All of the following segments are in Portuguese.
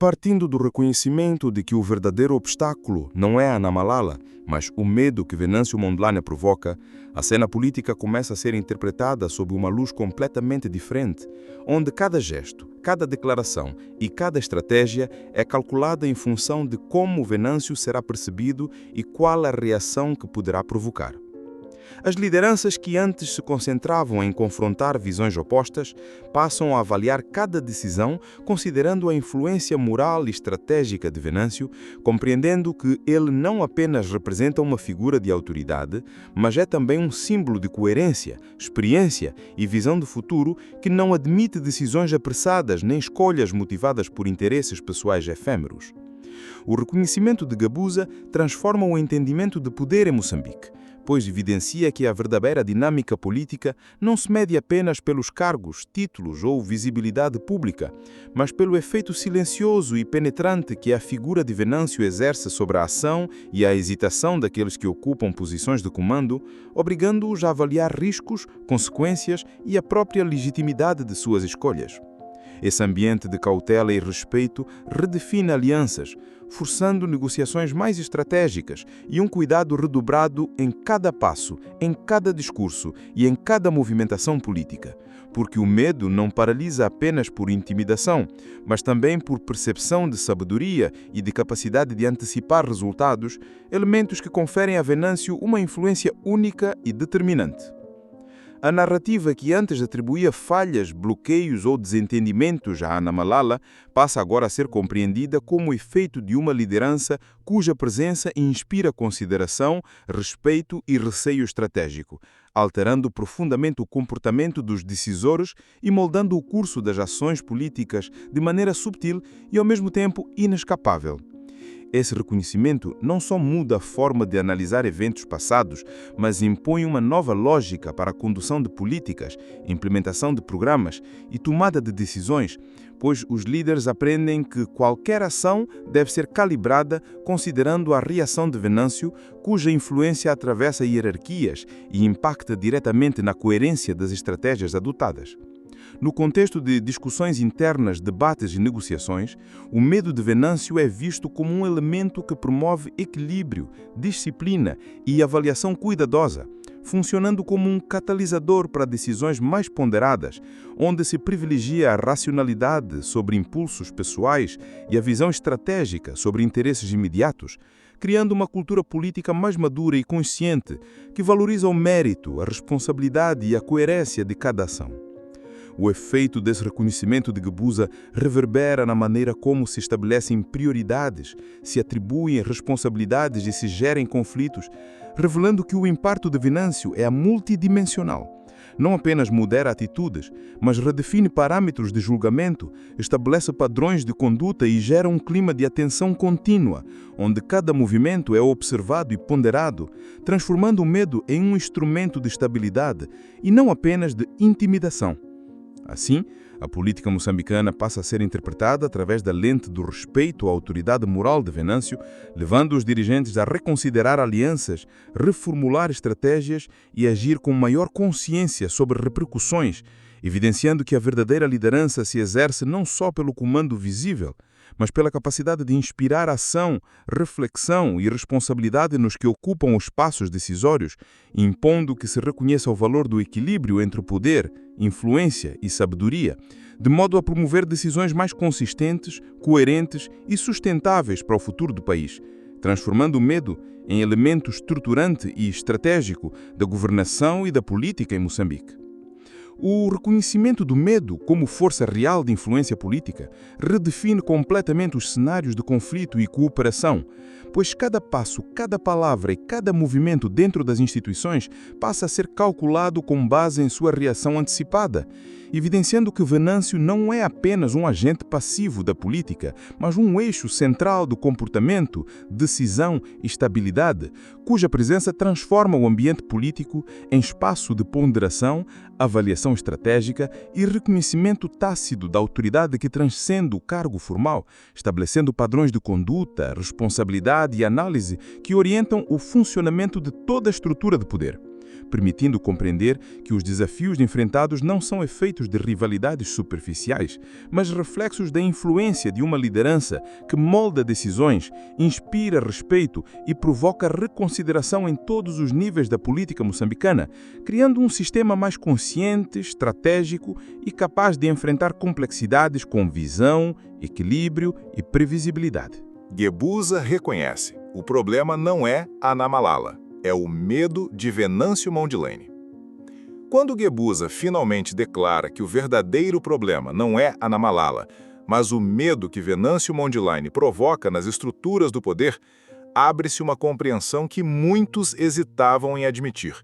Partindo do reconhecimento de que o verdadeiro obstáculo não é Ana Malala, mas o medo que Venâncio Mondlane provoca, a cena política começa a ser interpretada sob uma luz completamente diferente, onde cada gesto, cada declaração e cada estratégia é calculada em função de como Venâncio será percebido e qual a reação que poderá provocar. As lideranças que antes se concentravam em confrontar visões opostas passam a avaliar cada decisão considerando a influência moral e estratégica de Venâncio, compreendendo que ele não apenas representa uma figura de autoridade, mas é também um símbolo de coerência, experiência e visão de futuro que não admite decisões apressadas nem escolhas motivadas por interesses pessoais efêmeros. O reconhecimento de Gabuza transforma o entendimento de poder em Moçambique, pois evidencia que a verdadeira dinâmica política não se mede apenas pelos cargos, títulos ou visibilidade pública, mas pelo efeito silencioso e penetrante que a figura de Venâncio exerce sobre a ação e a hesitação daqueles que ocupam posições de comando, obrigando-os a avaliar riscos, consequências e a própria legitimidade de suas escolhas. Esse ambiente de cautela e respeito redefine alianças, forçando negociações mais estratégicas e um cuidado redobrado em cada passo, em cada discurso e em cada movimentação política. Porque o medo não paralisa apenas por intimidação, mas também por percepção de sabedoria e de capacidade de antecipar resultados, elementos que conferem a Venâncio uma influência única e determinante. A narrativa que antes atribuía falhas, bloqueios ou desentendimentos a Ana Malala passa agora a ser compreendida como o efeito de uma liderança cuja presença inspira consideração, respeito e receio estratégico, alterando profundamente o comportamento dos decisores e moldando o curso das ações políticas de maneira subtil e, ao mesmo tempo, inescapável. Esse reconhecimento não só muda a forma de analisar eventos passados, mas impõe uma nova lógica para a condução de políticas, implementação de programas e tomada de decisões, pois os líderes aprendem que qualquer ação deve ser calibrada considerando a reação de Venâncio, cuja influência atravessa hierarquias e impacta diretamente na coerência das estratégias adotadas. No contexto de discussões internas, debates e negociações, o medo de Venâncio é visto como um elemento que promove equilíbrio, disciplina e avaliação cuidadosa, funcionando como um catalisador para decisões mais ponderadas, onde se privilegia a racionalidade sobre impulsos pessoais e a visão estratégica sobre interesses imediatos, criando uma cultura política mais madura e consciente que valoriza o mérito, a responsabilidade e a coerência de cada ação. O efeito desse reconhecimento de Gabuza reverbera na maneira como se estabelecem prioridades, se atribuem responsabilidades e se gerem conflitos, revelando que o impacto de Venâncio é multidimensional. Não apenas modera atitudes, mas redefine parâmetros de julgamento, estabelece padrões de conduta e gera um clima de atenção contínua, onde cada movimento é observado e ponderado, transformando o medo em um instrumento de estabilidade e não apenas de intimidação. Assim, a política moçambicana passa a ser interpretada através da lente do respeito à autoridade moral de Venâncio, levando os dirigentes a reconsiderar alianças, reformular estratégias e agir com maior consciência sobre repercussões, evidenciando que a verdadeira liderança se exerce não só pelo comando visível, mas pela capacidade de inspirar ação, reflexão e responsabilidade nos que ocupam os espaços decisórios, impondo que se reconheça o valor do equilíbrio entre o poder, influência e sabedoria, de modo a promover decisões mais consistentes, coerentes e sustentáveis para o futuro do país, transformando o medo em elemento estruturante e estratégico da governação e da política em Moçambique. O reconhecimento do medo como força real de influência política redefine completamente os cenários de conflito e cooperação, pois cada passo, cada palavra e cada movimento dentro das instituições passa a ser calculado com base em sua reação antecipada, evidenciando que Venâncio não é apenas um agente passivo da política, mas um eixo central do comportamento, decisão e estabilidade, cuja presença transforma o ambiente político em espaço de ponderação, avaliação estratégica e reconhecimento tácito da autoridade que transcende o cargo formal, estabelecendo padrões de conduta, responsabilidade e análise que orientam o funcionamento de toda a estrutura de poder. permitindo compreender que os desafios enfrentados não são efeitos de rivalidades superficiais, mas reflexos da influência de uma liderança que molda decisões, inspira respeito e provoca reconsideração em todos os níveis da política moçambicana, criando um sistema mais consciente, estratégico e capaz de enfrentar complexidades com visão, equilíbrio e previsibilidade. Guebuza reconhece: o problema não é Ana Malala, é o medo de Venâncio Mondlane. Quando Guebuza finalmente declara que o verdadeiro problema não é Ana Malala, mas o medo que Venâncio Mondlane provoca nas estruturas do poder, abre-se uma compreensão que muitos hesitavam em admitir.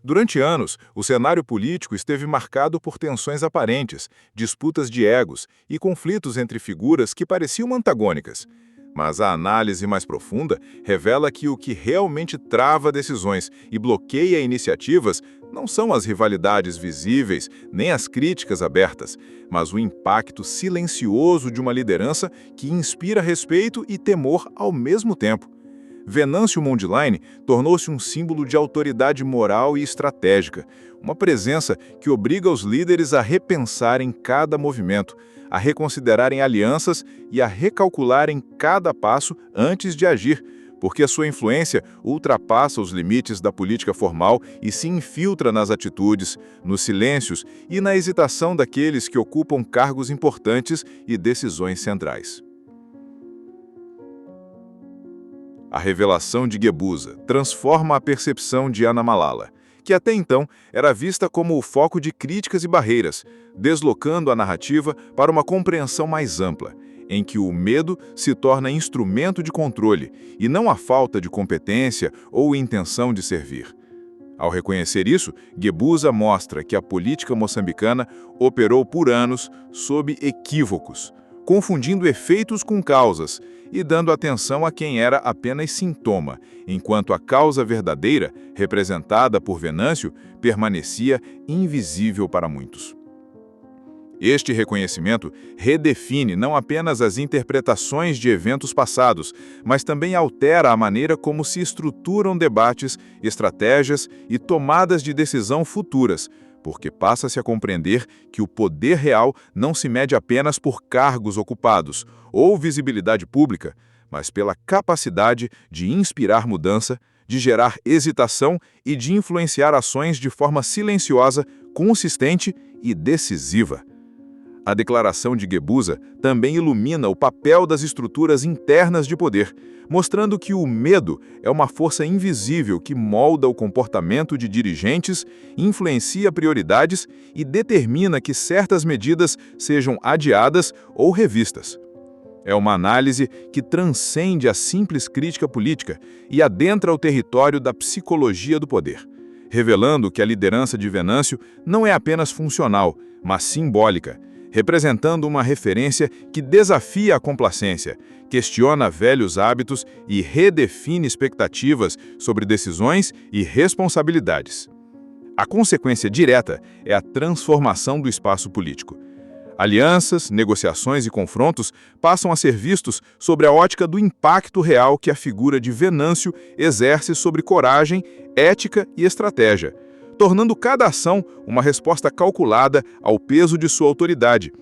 Durante anos, o cenário político esteve marcado por tensões aparentes, disputas de egos e conflitos entre figuras que pareciam antagônicas. Mas a análise mais profunda revela que o que realmente trava decisões e bloqueia iniciativas não são as rivalidades visíveis nem as críticas abertas, mas o impacto silencioso de uma liderança que inspira respeito e temor ao mesmo tempo. Venâncio Mondlane tornou-se um símbolo de autoridade moral e estratégica, uma presença que obriga os líderes a repensarem cada movimento, a reconsiderarem alianças e a recalcularem cada passo antes de agir, porque a sua influência ultrapassa os limites da política formal e se infiltra nas atitudes, nos silêncios e na hesitação daqueles que ocupam cargos importantes e decisões centrais. A revelação de Guebuza transforma a percepção de Ana Malala, que até então era vista como o foco de críticas e barreiras, deslocando a narrativa para uma compreensão mais ampla, em que o medo se torna instrumento de controle e não a falta de competência ou intenção de servir. Ao reconhecer isso, Guebuza mostra que a política moçambicana operou por anos sob equívocos, confundindo efeitos com causas e dando atenção a quem era apenas sintoma, enquanto a causa verdadeira, representada por Venâncio, permanecia invisível para muitos. Este reconhecimento redefine não apenas as interpretações de eventos passados, mas também altera a maneira como se estruturam debates, estratégias e tomadas de decisão futuras, porque passa-se a compreender que o poder real não se mede apenas por cargos ocupados ou visibilidade pública, mas pela capacidade de inspirar mudança, de gerar hesitação e de influenciar ações de forma silenciosa, consistente e decisiva. A declaração de Guebuza também ilumina o papel das estruturas internas de poder, mostrando que o medo é uma força invisível que molda o comportamento de dirigentes, influencia prioridades e determina que certas medidas sejam adiadas ou revistas. É uma análise que transcende a simples crítica política e adentra o território da psicologia do poder, revelando que a liderança de Venâncio não é apenas funcional, mas simbólica, representando uma referência que desafia a complacência, questiona velhos hábitos e redefine expectativas sobre decisões e responsabilidades. A consequência direta é a transformação do espaço político. Alianças, negociações e confrontos passam a ser vistos sobre a ótica do impacto real que a figura de Venâncio exerce sobre coragem, ética e estratégia, tornando cada ação uma resposta calculada ao peso de sua autoridade.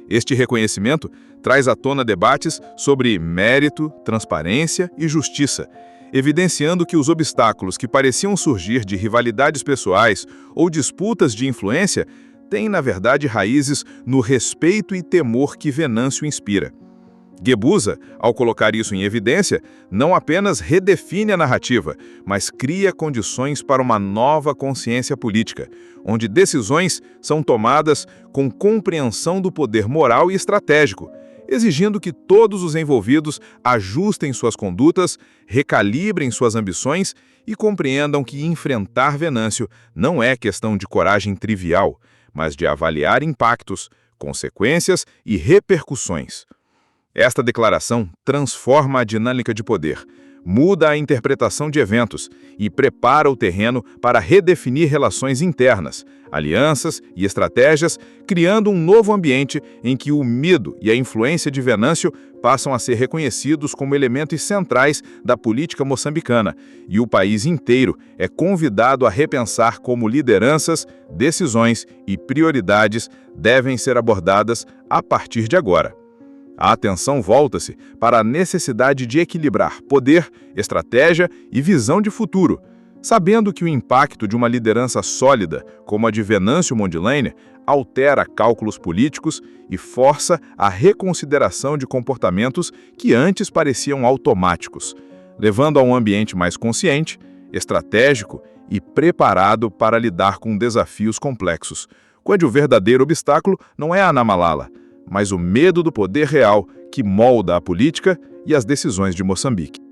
Este reconhecimento traz à tona debates sobre mérito, transparência e justiça, evidenciando que os obstáculos que pareciam surgir de rivalidades pessoais ou disputas de influência têm, na verdade, raízes no respeito e temor que Venâncio inspira. Guebuza, ao colocar isso em evidência, não apenas redefine a narrativa, mas cria condições para uma nova consciência política, onde decisões são tomadas com compreensão do poder moral e estratégico, exigindo que todos os envolvidos ajustem suas condutas, recalibrem suas ambições e compreendam que enfrentar Venâncio não é questão de coragem trivial, mas de avaliar impactos, consequências e repercussões. Esta declaração transforma a dinâmica de poder, muda a interpretação de eventos e prepara o terreno para redefinir relações internas, alianças e estratégias, criando um novo ambiente em que o medo e a influência de Venâncio passam a ser reconhecidos como elementos centrais da política moçambicana, e o país inteiro é convidado a repensar como lideranças, decisões e prioridades devem ser abordadas a partir de agora. A atenção volta-se para a necessidade de equilibrar poder, estratégia e visão de futuro, sabendo que o impacto de uma liderança sólida, como a de Venâncio Mondlane, altera cálculos políticos e força a reconsideração de comportamentos que antes pareciam automáticos, levando a um ambiente mais consciente, estratégico e preparado para lidar com desafios complexos, quando o verdadeiro obstáculo não é a Ana Malala, mas o medo do poder real que molda a política e as decisões de Moçambique.